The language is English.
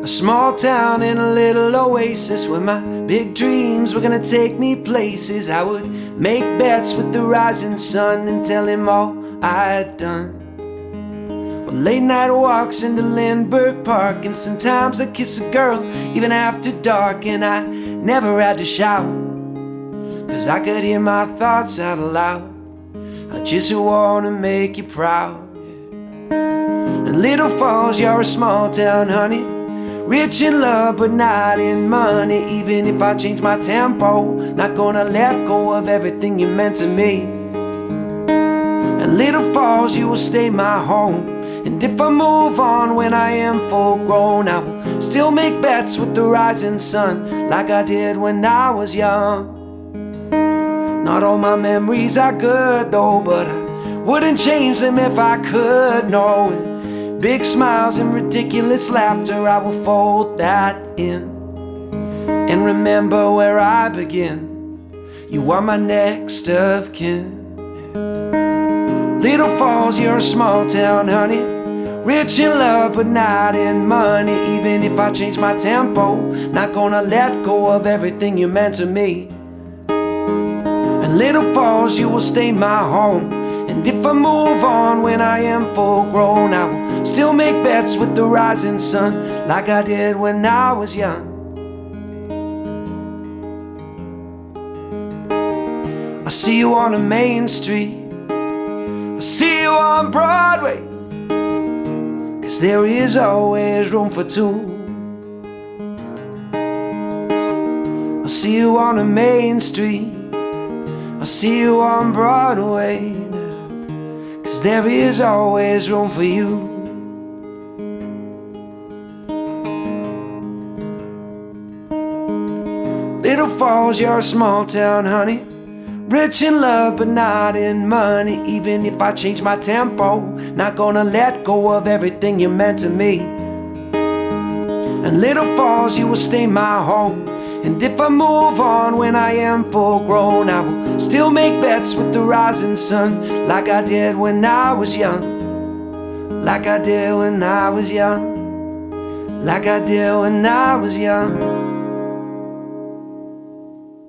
A small town in a little oasis where my big dreams were gonna take me places. I would make bets with the rising sun and tell him all I'd done. Well, late night walks into Lindbergh Park, and sometimes I'd kiss a girl even after dark. And I never had to shout, 'cause I could hear my thoughts out loud. I just wanna make you proud. And Little Falls, you're a small town, honey, rich in love but not in money. Even if I change my tempo, not gonna let go of everything you meant to me. And Little Falls, you will stay my home. And if I move on when I am full grown, I will still make bets with the rising sun, like I did when I was young. Not all my memories are good though, but I wouldn't change them if I could, no. Big smiles and ridiculous laughter, I will fold that in and remember where I begin. You are my next of kin. Little Falls, you're a small town, honey, rich in love but not in money. Even if I change my tempo, not gonna let go of everything you meant to me. And Little Falls, you will stay my home. And if I move on when I am full grown, I will still make bets with the rising sun, like I did when I was young. I see you on the main street, I see you on Broadway, 'cause there is always room for two. I see you on the main street, I see you on Broadway, 'cause there is always room for you. Little Falls, you're a small town, honey, rich in love but not in money. Even if I change my tempo, not gonna let go of everything you meant to me. And Little Falls, you will stay my home. And if I move on when I am full grown, I will still make bets with the rising sun, like I did when I was young. Like I did when I was young. Like I did when I was young.